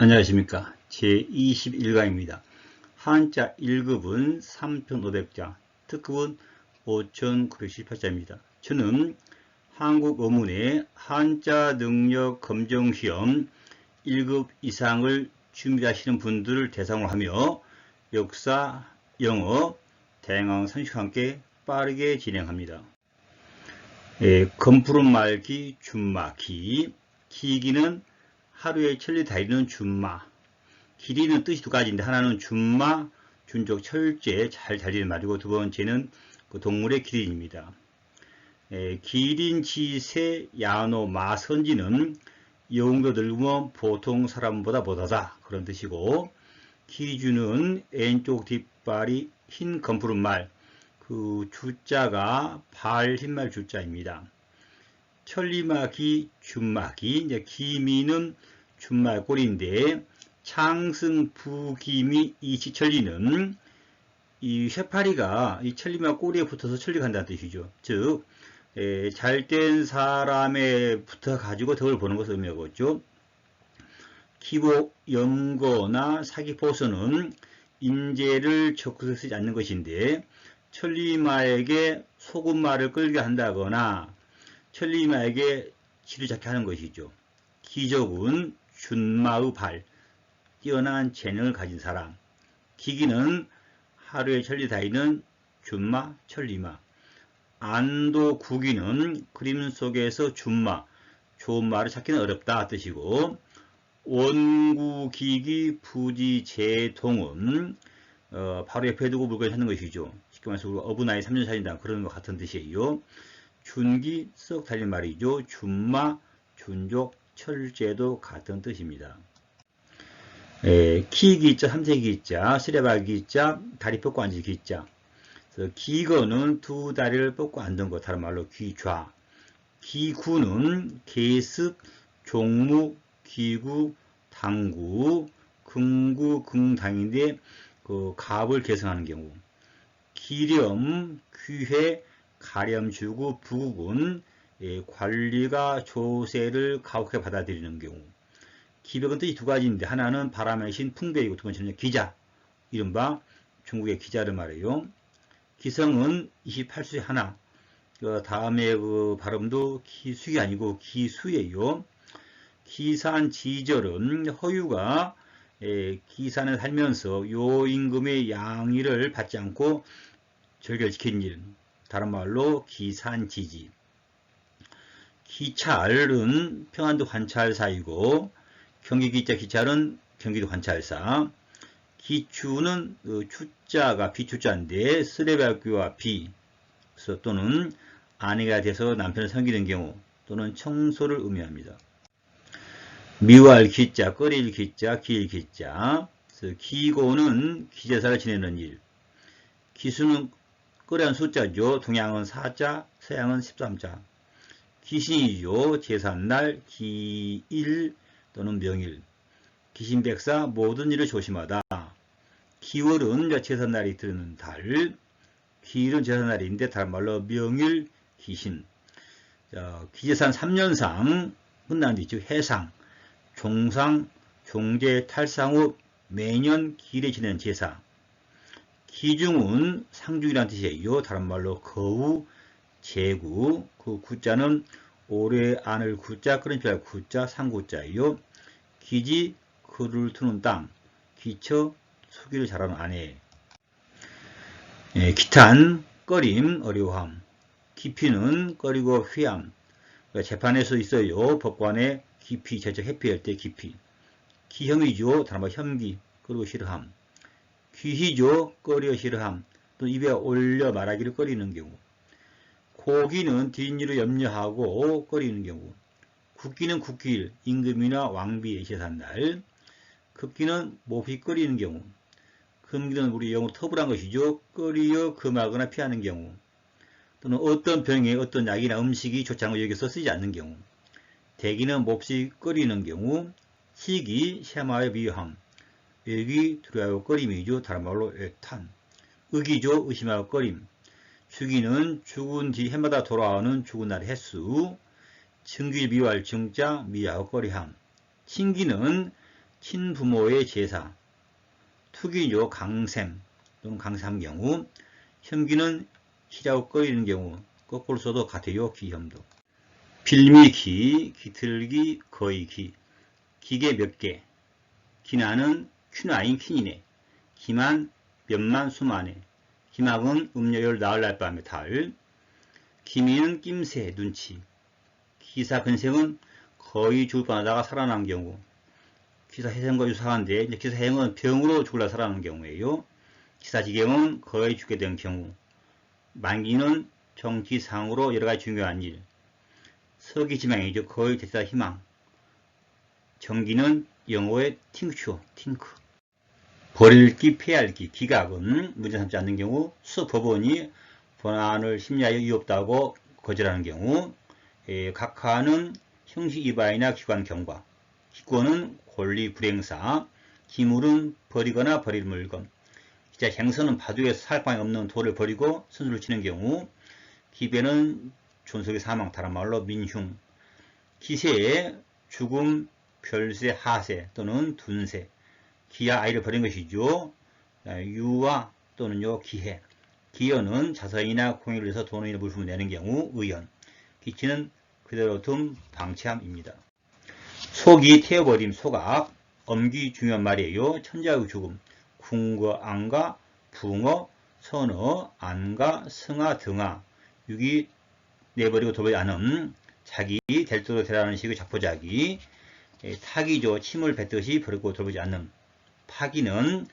안녕하십니까. 제21강입니다. 한자 1급은 3,500자, 특급은 5,918자입니다. 저는 한국어문의 한자 능력 검정시험 1급 이상을 준비하시는 분들을 대상으로 하며 역사, 영어, 다양한 상식과 함께 빠르게 진행합니다. 검푸른 말기, 준마, 기기는 하루에 천리 달리는 준마. 길이는 뜻이 두 가지인데 하나는 준마, 준족, 철제, 잘 달리는 말이고 두 번째는 그 동물의 기린입니다. 기린지세, 야노, 마선지는 영도 늙으면 보통 사람보다 못하다 그런 뜻이고, 기주는 왼쪽 뒷발이 흰 검푸른 말, 그 주자가 발 흰말 주자입니다. 천리마기, 준마기, 이제 기미는 준말 꼬리인데, 창승 부기미 이치천리는 이 쇠파리가 이 천리마 꼬리에 붙어서 천리간다는 뜻이죠. 즉, 잘된 사람에 붙어 가지고 덕을 보는 것을 의미하고 있죠. 기복, 연거나 사기포서는 인재를 적극 쓰지 않는 것인데, 천리마에게 소금말을 끌게 한다거나 천리마에게 지를 잡게 하는 것이죠. 기적은 준마의 발, 뛰어난 재능을 가진 사람. 기기는 하루에 천리 다니는 준마, 천리마. 안도 구기는 그림 속에서 준마, 좋은 말을 찾기는 어렵다 뜻이고, 원구기기 부지재동은 바로 옆에 두고 물건을 찾는 것이죠. 쉽게 말해서 어부나이 3년 살인다 그런 것 같은 뜻이에요. 준기 썩 달린 말이죠. 준마, 준족, 철제도 같은 뜻입니다. 키기자, 삼세기자, 쓰레바기자, 다리 뻗고 앉을 기자. 기거는 두 다리를 뻗고 앉은 것, 다른 말로 귀좌. 기구는 계습, 종무, 기구, 당구, 긍구, 긍당인데 그 갑을 계승하는 경우. 기렴, 귀회, 가렴 주고 부국은 관리가 조세를 가혹하게 받아들이는 경우. 기벽은 뜻이 두 가지인데 하나는 바람의 신 풍배이고 두 번째는 기자, 이른바 중국의 기자를 말해요. 기성은 28수의 하나. 그 다음에 그 발음도 기수이 아니고 기수예요. 기산 지절은 허유가 기산을 살면서 요임금의 양의를 받지 않고 절결시킨 일, 다른 말로 기산지지. 기찰은 평안도 관찰사이고, 경기기자 기찰은 경기도 관찰사. 기추는 추자가 비추자인데 쓰레받기와 비, 또는 아내가 돼서 남편을 섬기는 경우, 또는 청소를 의미합니다. 미워할 기자, 꺼릴 기자, 기일 기자. 기고는 기제사를 지내는 일. 기수는 꺼려한 숫자죠. 동양은 4자, 서양은 13자. 기신이죠. 제삿날, 기일 또는 명일. 기신백사, 모든 일을 조심하다. 기월은 제삿날이 드는 달. 기일은 제삿날인데 다른 말로 명일, 기신. 기제산 3년상 끝나는 데 있죠. 해상, 종상, 종제, 탈상 후 매년 기일에 지내는 제사. 기중은 상중이라는 뜻이에요. 다른 말로 거우, 제구. 그 구자는 오래 안을 구자, 끊임표 구자, 상구자예요. 기지, 글을 트는 땅. 기처, 수기를 잘하는 아내. 기탄, 꺼림, 어려함. 기피는 꺼리고 휘함. 재판에서 있어요. 법관에 기피, 제적 회피할 때 기피. 기혐이죠. 다른 말 혐기, 꺼리고 싫어함. 귀희죠. 꺼려 싫어함. 또 입에 올려 말하기를 꺼리는 경우. 고기는 뒷일을 염려하고 꺼리는 경우. 국기는 국기일, 임금이나 왕비의 제삿날. 급기는 몹시 꺼리는 경우. 금기는 우리 영어 터블한 것이죠. 꺼리어 금하거나 피하는 경우. 또는 어떤 병에 어떤 약이나 음식이 좋지 않은 걸 여기서 쓰지 않는 경우. 대기는 몹시 꺼리는 경우. 시기, 샤마의 미워함. 외기, 두려워하고 꺼림이죠. 다른 말로 애탄. 의기죠. 의심하고 꺼림. 주기는 죽은 뒤 해마다 돌아오는 죽은 날의 횟수. 증기 미워할 증자, 미워하고 꺼리함. 친기는 친부모의 제사. 투기죠. 강샘 또는 강삼 경우. 혐기는 키라고 꺼리는 경우. 거꾸로 써도 같아요. 기혐도. 빌미기, 기틀기, 거의기. 기계 몇 개. 기나는 큐나인 퀸이네. 기만 몇만 수만에. 기막은 음료열 나을 날 밤에 달. 기미는 낌새 눈치. 기사 근생은 거의 죽을 뻔하다가 살아난 경우. 기사 해생과 유사한데 이제 기사 해생은 병으로 죽을라 살아나는 경우예요. 기사 지경은 거의 죽게 된 경우. 만기는 정치상으로 여러가지 중요한 일. 서기지망이죠. 거의 대사 희망. 정기는 영어의 팅큐, 팅크. 버릴기, 폐할기, 기각은 문제 삼지 않는 경우. 수법원이 본안을 심리하여 이유 없다고 거절하는 경우. 각하는 형식 위반이나 기관 경과. 기권은 권리 불행사. 기물은 버리거나 버릴 물건. 기자 행선은 바둑에서 살방이 없는 돌을 버리고 선수를 치는 경우. 기배는 존속의 사망, 다른 말로 민흉. 기세의 죽음, 별세, 하세 또는 둔세. 기야 아이를 버린 것이죠. 유아 또는요 기해. 기여는 자선이나 공익을 위해서 돈이나 물품을 내는 경우. 의연. 기치는 그대로 둔 방치함입니다. 속이 태워버림, 소각. 엄기 중요한 말이에요. 천자의 죽음. 궁거, 안가, 붕어, 선어, 안가, 승하, 등하. 육이 내버리고 돌보지 않음. 자기 될 대로 되라는 식의 자포자기. 타기죠. 침을 뱉듯이 버리고 돌보지 않음. 파기는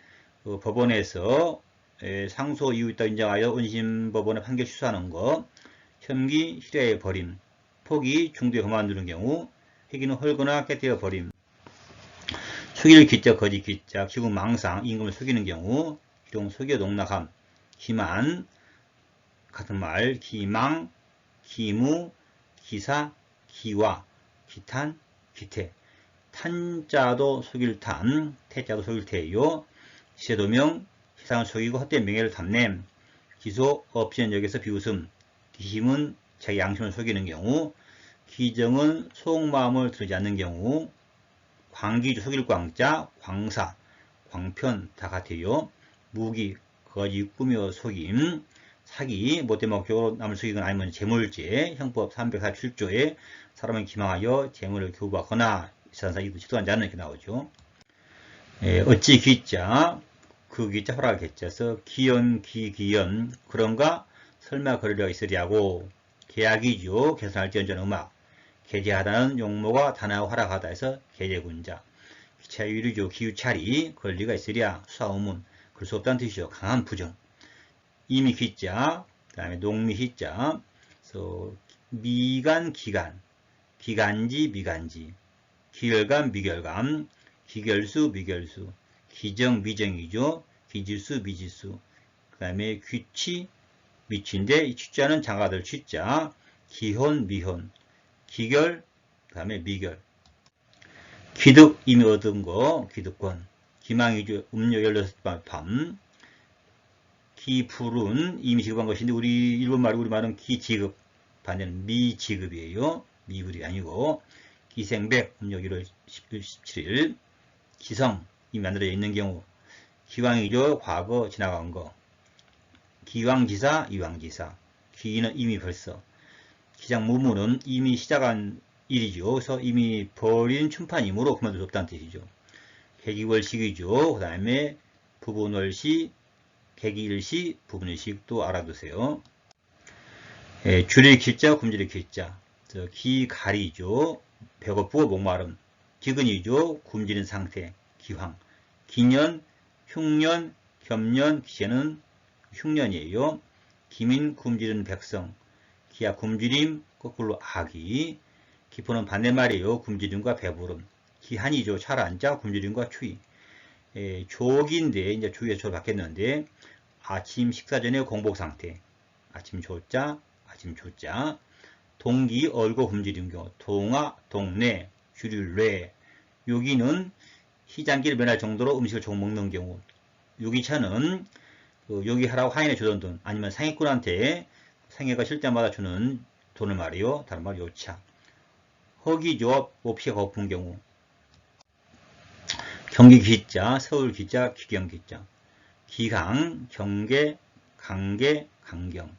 법원에서 상소 이유 있다 인정하여 원심법원의 판결 취소하는 것. 혐기, 실야의 버림. 폭이 중도에 그만두는 경우. 회기는 헐거나 깨뜨려 버림. 속일 기자, 거짓 기자, 기분 망상, 임금을 속이는 경우. 기룡 속여 농락함. 기만, 같은 말, 기망, 기무, 기사, 기와, 기탄, 기태. 탄자도 속일 탄, 태자도 속일 태예요. 시세도명, 세상을 속이고 헛된 명예를 탐냄. 기소, 없이는 역에서 비웃음. 기심은 자기 양심을 속이는 경우. 기정은 속마음을 드러내지 않는 경우. 광기주 속일 광자, 광사, 광편 다 같아요. 무기, 거짓 꾸며 속임. 사기, 못된 목적으로 남을 속이거나 아니면 재물죄, 형법 347조에 사람을 기망하여 재물을 교부하거나 이산사기도 지도하지 않는 이렇게 나오죠. 어찌 기자, 그 기자 허락을 개자서 기연, 기연, 그런가 설마 거리가 있으리하고. 계약이죠. 계산할지언정 음악. 계제하다는 용모가 단하고 허락하다 해서 계제군자. 기차유리죠. 기유차리, 권리가 있으랴. 수사의문, 그럴 수 없다는 뜻이죠. 강한 부정. 이미 기자, 그 다음에 농미 희자. 그래서 미간, 기간, 기간지, 미간지. 기결감, 미결감. 기결수, 미결수. 기정, 미정이죠. 기질수, 미질수. 그 다음에 귀치, 미치인데 이 취자는 장가들 취자. 기혼, 미혼. 기결, 그 다음에 미결. 기득, 이미 얻은 거, 기득권. 기망이죠. 음료 16밤. 기불은 이미 지급한 것인데 우리 일본 말이 우리 말은 기지급, 반대는 미지급이에요. 미불이 아니고. 기생백, 음력 1월 17일. 기성, 이미 만들어져 있는 경우. 기왕이죠. 과거 지나간 거. 기왕지사, 이왕지사. 기는 이미 벌써. 기장무무는 이미 시작한 일이죠. 그래서 이미 벌인 춘판이므로 그만둘 수 없다는 뜻이죠. 계기월식이죠. 그 다음에 부분월시, 계기일시, 부분일식도 알아두세요. 줄일 기자, 굶주릴 기자. 기가리죠. 배고프고 목마름. 기근이죠. 굶주린 상태. 기황. 기년, 흉년, 겸년, 기세는 흉년이에요. 기민, 굶주린 백성. 기야, 굶주림, 거꾸로 악이. 기포는 반대말이에요. 굶주림과 배부름. 기한이죠. 차라앉아, 굶주림과 추위. 조기인데, 이제 주위에 조를 바뀌었는데, 아침 식사 전에 공복 상태. 아침 조자, 아침 조자. 동기, 얼고 굶주림 경우. 동아, 동네, 주릴뇌. 요기는 희장기를 면할 정도로 음식을 조금 먹는 경우. 요기차는 요기하라고 하인에 주던 돈, 아니면 상해꾼한테 상해가 쉴 때마다 주는 돈을 말이요. 다른 말 요차. 허기조, 뭐 피가 고픈 경우. 경기 기자, 서울 기자, 기경 기자. 기강, 경계, 강계, 강경.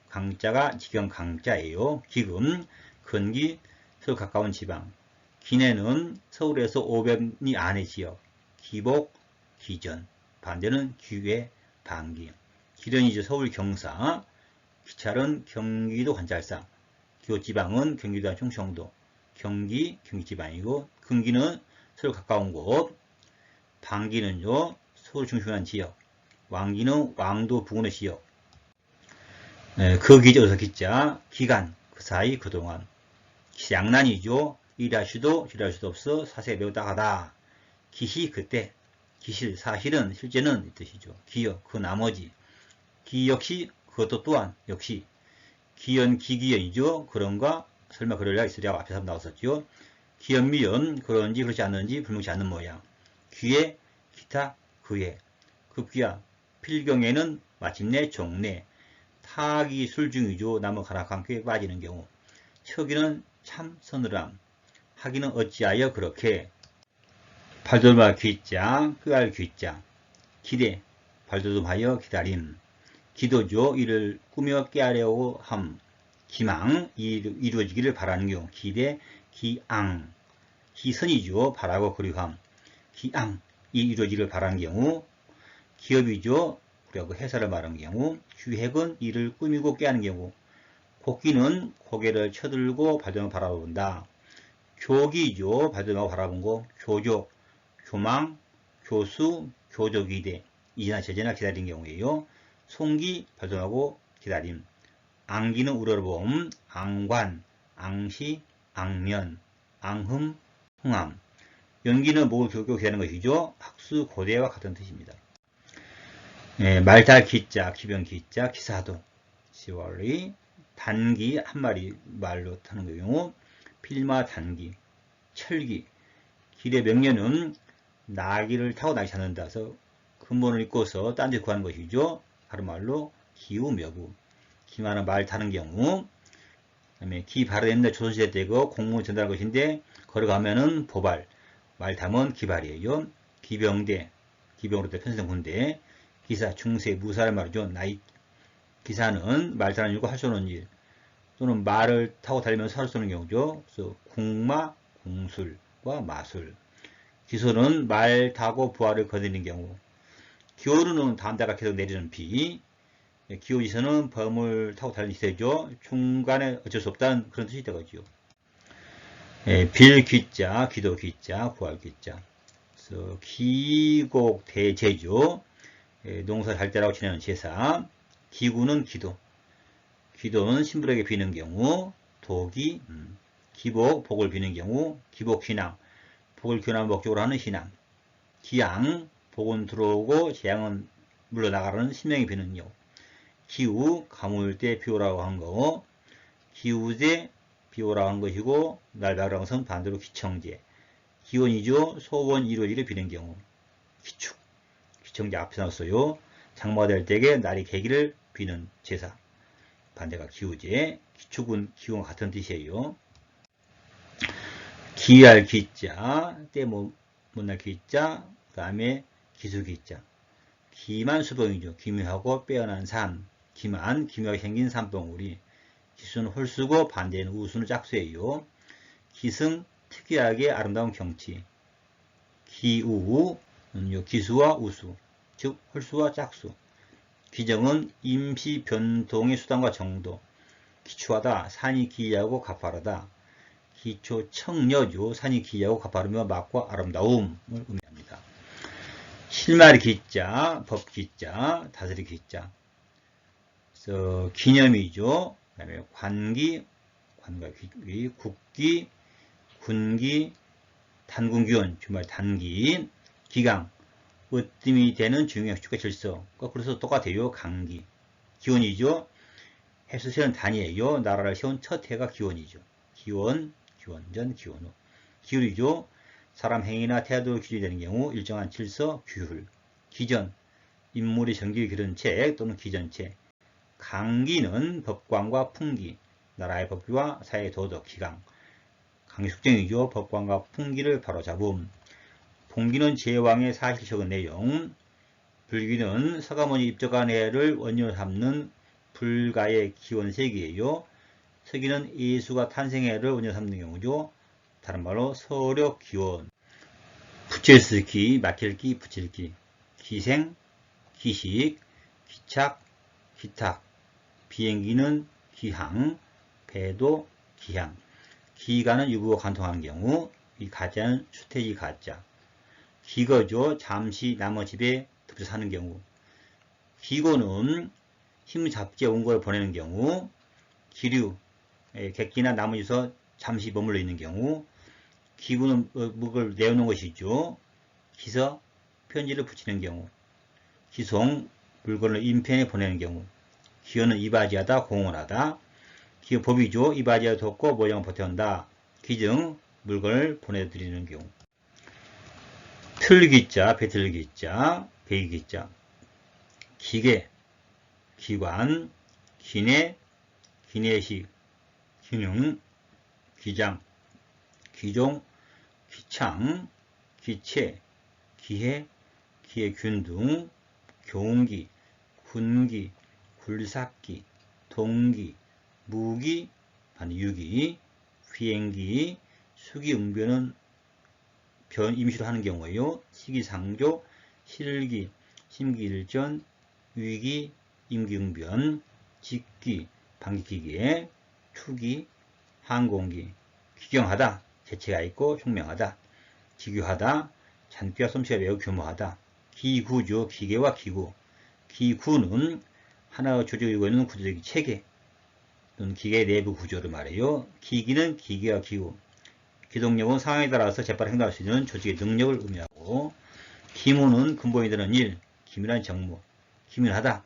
강자가 지경 강자예요. 기금, 근기, 서울 가까운 지방. 기내는 서울에서 500리 안의 지역. 기복, 기전. 반대는 기외, 반기. 기련이죠. 서울 경사. 기찰은 경기도 관찰사. 기호지방은 경기도 충청도. 경기, 경기지방이고, 근기는 서울 가까운 곳. 반기는요, 서울 중심한 지역. 왕기는 왕도 부근의 지역. 그 기자, 어서 기자, 기간, 그 사이, 그동안. 양난이죠. 일할 수도, 일할 수도 없어, 사세가 매우 딱하다. 기시, 그때. 기실, 사실은, 실제는 이 뜻이죠. 기여, 그 나머지. 기 역시, 그것도 또한, 역시. 기연, 기기연이죠. 그런가, 설마 그럴려 있으랴고 앞에서 나왔었죠. 기연, 미연, 그런지 그렇지 않는지 불명치 않는 모양. 귀에, 기타, 그에. 급기야, 필경에는 마침내 종래. 타기 술중이죠. 나무 가락한 꽤 빠지는 경우. 척이는 참 서늘함. 하기는 어찌하여 그렇게. 발돋움하 귀자, 끄알 귀자. 기대, 발돋움하여 기다림. 기도죠. 이를 꾸며 깨하려고 함. 기망, 이루어지기를 바라는 경우. 기대, 기앙. 기선이죠. 바라고 그리함. 기앙, 이 이루어지기를 바라는 경우. 기업이죠. 그리고 회사를 말하는 경우. 기획은 이를 꾸미고 깨하는 경우. 곡기는 고개를 쳐들고 발돋움을 바라본다. 교기죠. 발돋움하고 바라본 거. 교족, 교망, 교수, 교족이대. 이제나 저제나 기다린 경우에요. 송기, 발돋움하고 기다림. 앙기는 우러러봄, 앙관, 앙시, 앙면, 앙흠, 흥함. 연기는 목을 긁고 기다리는 것이죠. 학수, 고대와 같은 뜻입니다. 말달 기자, 기병 기자, 기사도. 시월리, 단기, 한 마리 말로 타는 경우. 필마 단기, 철기. 길의 명령은 나귀를 타고 나귀 찾는다. 그래서 근본을 입고서 딴 데 구하는 것이죠. 다른 말로 기우며구. 기만은 말 타는 경우. 그다음에 기 발효됐는데 조선시대 때고 공문을 전달한 것인데 걸어가면은 보발. 말 타면 기발이에요. 기병대, 기병으로 때 편성 군대. 기사, 중세, 무사를 말이죠. 나이. 기사는 말 타는 일과 할 수 없는 일. 또는 말을 타고 달리면서 할 수 없는 경우죠. 그래서 궁마, 궁술과 마술. 기소는 말 타고 부하를 거느리는 경우. 기오르는 다음 달가 계속 내리는 비. 기오지서는 범을 타고 달리는 기세죠. 중간에 어쩔 수 없다는 그런 뜻이 되거지요. 빌기자, 기도기자, 구할기자. 그래서 기곡대제죠. 농사 잘 때라고 지내는 제사. 기구는 기도. 기도는 신불에게 비는 경우. 도기, 기복, 복을 비는 경우. 기복신앙, 복을 교남 목적으로 하는 신앙. 기양, 복은 들어오고 재앙은 물러나가라는 신명이 비는 경우. 기우, 가물 때 비오라고 한 거. 기우제, 비오라고 한 것이고, 날 밝으라고 한 것은 반대로 기청제. 기원이죠. 소원 이루어지를 비는 경우. 기축, 기청제 앞에 나왔어요. 장마가 될 때에 날이 개기를 비는 제사. 반대가 기우제. 기축은 기운과 같은 뜻이에요. 기할 기자, 때 못날 기자, 그 다음에 기수기자. 기만 수봉이죠. 기묘하고 빼어난 삶. 기만, 기묘하게 생긴 산봉우리. 기수는 홀수고 반대는 우수는 짝수예요. 기승, 특이하게 아름다운 경치. 기우는 기수와 우수, 즉 홀수와 짝수. 기정은 임시 변동의 수단과 정도. 기초하다, 산이 기이하고 가파르다. 기초 청려죠. 산이 기이하고 가파르며 맛과 아름다움을 의미합니다. 실마리 기자, 법 기자, 다스리 기자. 그래서 기념이죠. 그다음에 관기, 관과 기, 국기, 군기, 단군기원, 주말 단기, 기강, 으뜸이 되는 중요한 주가 질서. 그래서 똑같아요. 강기. 기원이죠. 해수 세운 단위예요. 나라를 세운 첫 해가 기원이죠. 기원, 기원전, 기원후. 기울이죠. 사람 행위나 태도로 기준이 되는 경우 일정한 질서, 규율. 기전, 인물의 정규 기른 책 또는 기전책. 강기는 법관과 풍기, 나라의 법규와 사회의 도덕, 기강. 강기 숙정이죠. 법관과 풍기를 바로잡음. 봉기는 제왕의 사실 적은 내용, 불기는 서가모니 입적한 해를 원인으로 삼는 불가의 기원세기예요. 서기는 예수가 탄생해를 원인으로 삼는 경우죠. 다른 말로 서력 기원. 붙여쓰기, 맡길기, 붙일기. 기생, 기식, 기착, 기탁. 비행기는 기항, 배도 기항. 기가는 유부가 관통한 경우, 이 가자는 수태지 가자. 기거죠. 잠시 남의 집에 덮쳐 사는 경우. 기고는 힘을 잡지에 온 걸 보내는 경우. 기류, 객기나 나무에서 잠시 머물러 있는 경우. 기구는 묵을 내어놓은 것이죠. 기서, 편지를 붙이는 경우. 기송, 물건을 인편에 보내는 경우. 기어는 이바지하다, 공헌하다. 기어 법이죠. 이바지하다 돕고 모양을 보태온다. 기증, 물건을 보내드리는 경우. 틀기자, 배틀기자, 배기자. 기계, 기관, 기내, 기내식, 기능, 기장, 기종, 기창, 기체, 기해, 기해균등, 교훈기, 군기, 굴삭기, 동기, 무기, 유기, 비행기, 수기응변은 임시로 하는 경우에요. 시기상조, 실기, 심기일전, 위기, 임기응변, 직기, 방기기계, 투기, 항공기, 기경하다, 재치가 있고 흉명하다, 기교하다, 잔귀와 솜씨가 매우 규모하다. 기구죠. 기계와 기구. 기구는 하나의 조직이고 있는 구조적인 체계 또는 기계 내부 구조를 말해요. 기기는 기계와 기구. 기동력은 상황에 따라서 재빠르게 행동할 수 있는 조직의 능력을 의미하고, 기무는 근본이 되는 일, 기밀한 정무. 기밀하다,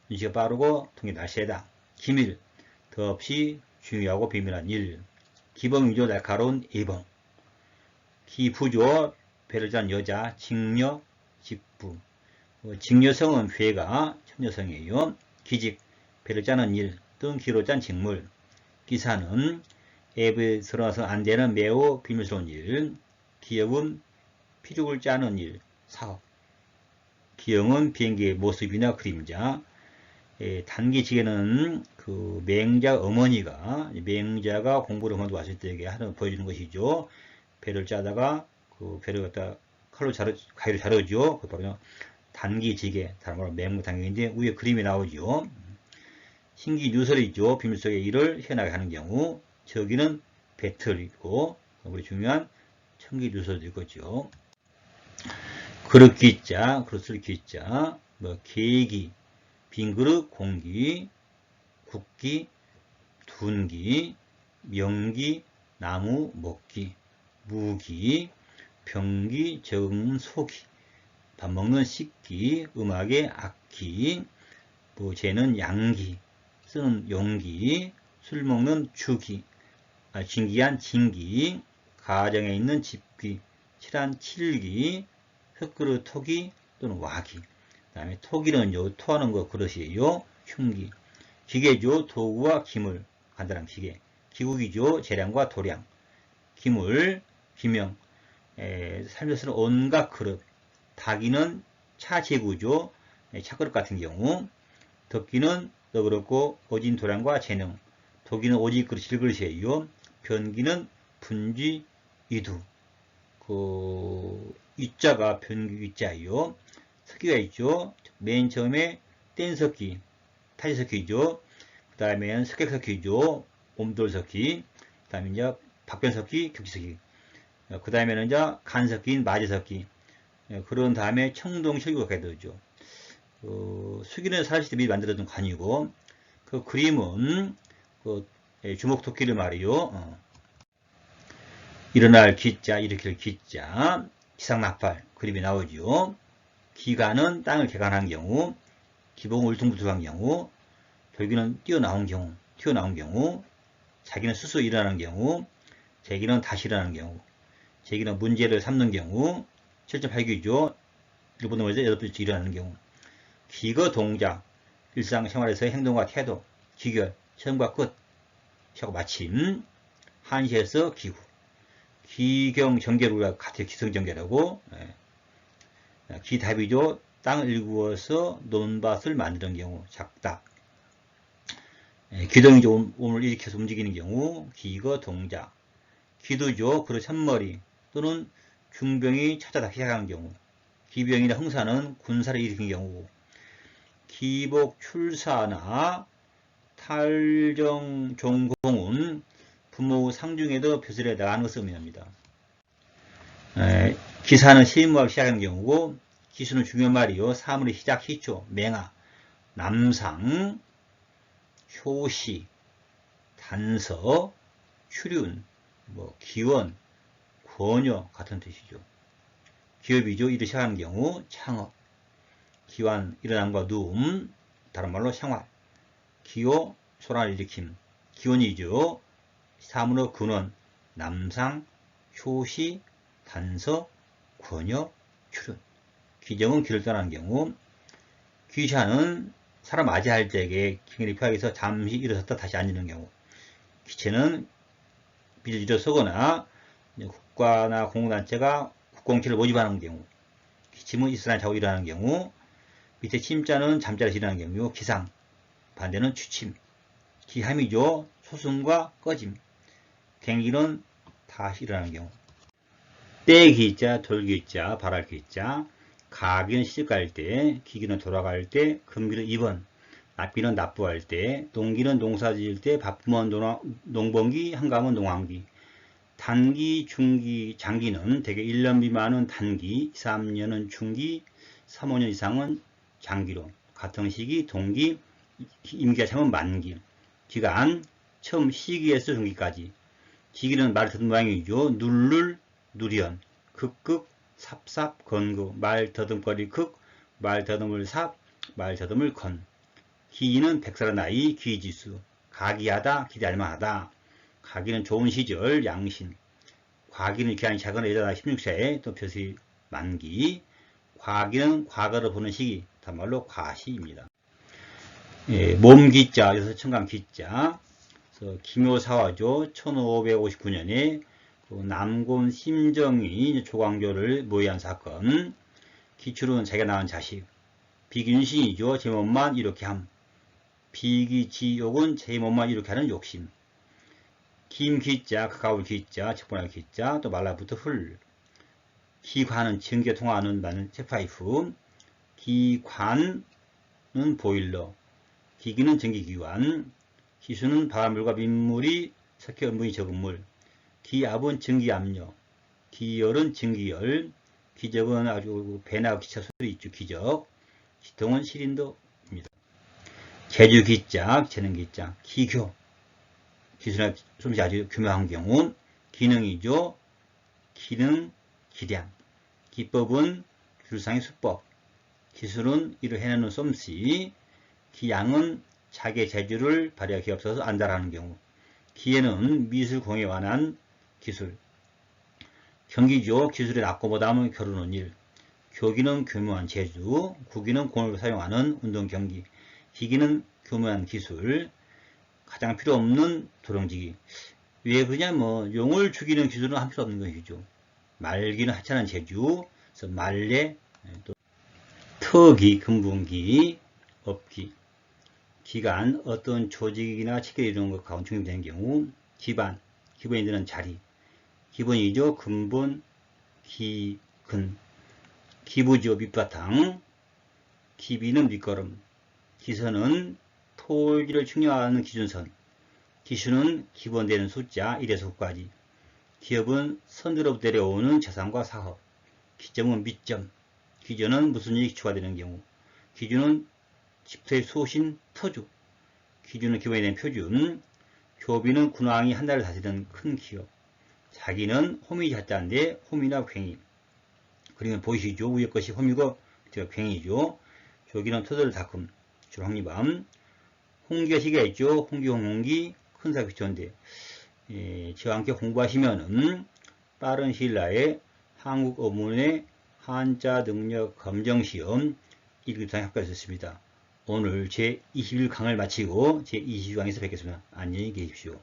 눈치가 빠르고 통이 날쌔다. 기밀, 더없이 중요하고 비밀한 일. 기범이죠. 날카로운 예범. 기부죠. 배를 짠 여자, 직녀, 직부. 직녀성은 괴가 천녀성이에요. 기직, 배를 짜는 일 또는 기로 짠 직물. 기사는 앱에 들어가서 안 되는 매우 비밀스러운 일. 기역은 피죽을 짜는 일, 사업. 기영은 비행기의 모습이나 그림자. 단기지게는 그 맹자 어머니가 맹자가 공부를 먼저 왔을 때 하는 보여주는 것이죠. 배를 짜다가 그 배를 갖다 칼로 가위로 자르죠. 그 바로 단기지게, 다른 말로 맹무단기인데 위에 그림이 나오죠. 신기누설이죠. 비밀 속의 일을 해나게 하는 경우. 저기는 배틀이고, 우리 중요한 청기누설도 있겠죠. 그릇 기자, 그릇을 기자, 계기, 빈그릇, 공기, 국기, 둔기, 명기, 나무, 먹기, 무기, 병기, 정소기, 밥 먹는 식기, 음악의 악기, 재는 양기, 쓰는 용기, 술 먹는 주기, 진기한 진기, 가정에 있는 집기, 칠한 칠기, 흙그릇 토기 또는 와기. 그 다음에 토기는요, 토하는 거 그릇이에요. 흉기. 기계죠. 도구와 기물, 간단한 기계. 기국이죠. 재량과 도량. 기물, 기명, 삶에 쓰는 온갖 그릇. 닭이는 차제구죠. 차그릇 같은 경우. 덕기는 너그럽고 오진 도량과 재능. 도기는 오직 그릇, 질그릇이에요. 변기는 분지, 이두. 이자가 변기 이자예요. 석기가 있죠. 맨 처음에 뗀석기, 타지석기죠. 그 다음에는 석객석기죠. 옴돌석기. 그 다음에 이제 박변석기, 격지석기. 그 다음에는 이제 간석기인 마제석기. 그런 다음에 청동실구가 되죠. 수기는 사실 미리 만들어둔 관이고, 그 그림은 주먹토끼를 말이요. 일어날 기자, 일으킬 기자, 기상낙팔 그림이 나오죠. 기간은 땅을 개간한 경우, 기봉 울퉁불퉁한 경우, 돌기는 튀어나온 경우, 자기는 스스로 일어나는 경우, 재기는 다시 일어나는 경우, 재기는 문제를 삼는 경우, 7.8기죠. 일본어에서 8번째 일어나는 경우. 기거 동작, 일상생활에서의 행동과 태도, 기결, 처음과 끝, 시작 마침, 한시에서 기후. 기경정계로 우리가 같아요. 기성정계라고. 예. 기답이죠. 땅을 일구어서 논밭을 만드는 경우 작답. 예. 기동이죠. 몸을 일으켜서 움직이는 경우 기거 동작. 기두죠. 그릇 첫머리 또는 중병이 찾아다 시작하는 경우. 기병이나 흥사는 군사를 일으키는 경우고, 기복 출사나 탈정 종공은 부모 상중에도 벼슬에 나가는 것을 의미합니다. 기사는 시임무하기 시작하는 경우고, 기수는 중요한 말이요. 사물의 시작, 시초, 맹아, 남상, 효시, 단서, 출윤, 기원, 권여 같은 뜻이죠. 기업이죠. 일을 시작하는 경우 창업, 기완 일어남과 누움, 다른 말로 생활, 기호 소란을 일으킴, 기원이죠. 사문의 근원, 남상, 효시, 단서, 권여, 출현. 기정은 길을 떠나는 경우, 귀샤는 사람 맞이할 때에 기근이 피하기위해서 잠시 일어섰다 다시 앉는 경우, 기체는 빚을 일어서거나 국가나 공공단체가 국공치를 모집하는 경우, 기침은 있으나 자고 일어나는 경우, 밑에 침자는 잠자리에서 일어나는 경우, 기상, 반대는 취침, 기함이죠. 소승과 꺼짐, 갱기는 다시 일어나는 경우. 떼기자, 돌기자, 바랄기자, 가기는 시집갈 때, 기기는 돌아갈 때, 금기는 입원, 납기는 납부할 때, 농기는 농사지을 때, 바쁘면 농번기, 한가하면 농한기. 단기, 중기, 장기는 대개 1년 미만은 단기, 2, 3년은 중기, 3, 5년 이상은 장기로. 같은 시기, 동기, 임기가 참은 만기. 기간, 처음 시기에서 중기까지. 기기는 말 듣는 모양이죠. 누를, 누리언, 극극, 삽삽, 건구, 말 더듬거리 극, 말 더듬을 삽, 말 더듬을 건. 기이는 백살의 나이, 기지수. 가기하다, 기대할만하다. 가기는 좋은 시절, 양신. 과기는 기한이 작은 여자나 16세에 또 벼슬이 만기. 과기는 과거를 보는 시기, 다른 말로 과시입니다. 예, 몸기자, 그래서 청강기자. 기묘사화죠. 1559년에 남곤 심정이 조광조를 모의한 사건. 기출은 자기가 낳은 자식. 비균신이죠. 제 몸만 이렇게 함. 비기지욕은 제 몸만 이렇게 하는 욕심. 김기자, 가까울 기자, 직분할 기자, 또 말라부터 흘. 기관은 전기 통하는 나는 쇠파이프. 기관은 보일러. 기기는 전기기관. 기수는 바닷물과 민물이 섞여 음분이 적은 물. 기압은 전기압력. 기열은 전기열. 기적은 아주 배나 기차 소리 있죠. 기적. 기통은 시린더입니다. 제주기자, 재능기자. 기교. 기술의 솜씨 아주 교묘한 경우. 기능이죠. 기능, 기량. 기법은 기술상의 수법. 기술은 이를 해내는 솜씨. 기양은 자기의 재주를 발휘하기 없어서 안달하는 경우. 기예는 미술공에 관한 기술. 경기죠. 기술의 낮고 못하면 겨루는 일. 교기는 교묘한 재주. 구기는 공을 사용하는 운동 경기. 기기는 교묘한 기술. 가장 필요 없는 도령지기. 왜 그러냐, 용을 죽이는 기술은 한 필요 없는 것이죠. 말기는 하찮은 재주. 그래서 말레, 또 터기, 근분기, 업기. 기간, 어떤 조직이나 체계를 이루는 것 가운데 중요되는 경우. 기반, 기본이 되는 자리. 기본이죠. 근본, 기근. 기부죠. 밑바탕. 기비는 밑거름. 기선은 토기를 측량하는 기준선. 기수는 기본되는 숫자 1에서 9까지. 기업은 선으로부터 내려오는 재산과 사업. 기점은 밑점. 기전은 무슨 일이 기초가 되는 경우. 기준은 집터의 소신, 터주. 기준은 기본이 된 표준. 교비는 군왕이 한 나라를 다스리는 큰 기업. 자기는 홈이 자자인데 홈이나 괭이. 그리고 보이시죠? 위에 것이 홈이고 제가 괭이죠. 조기는 터들을 닦음. 주로 황리밤. 홍기가 시기가 있죠. 홍기, 홍기, 큰 사기 귀천인데 저와 함께 공부하시면은 빠른 시일 내에 한국 어문의 한자 능력 검정시험 1급상에 합격할 수 있습니다. 오늘 제21강을 마치고 제22강에서 뵙겠습니다. 안녕히 계십시오.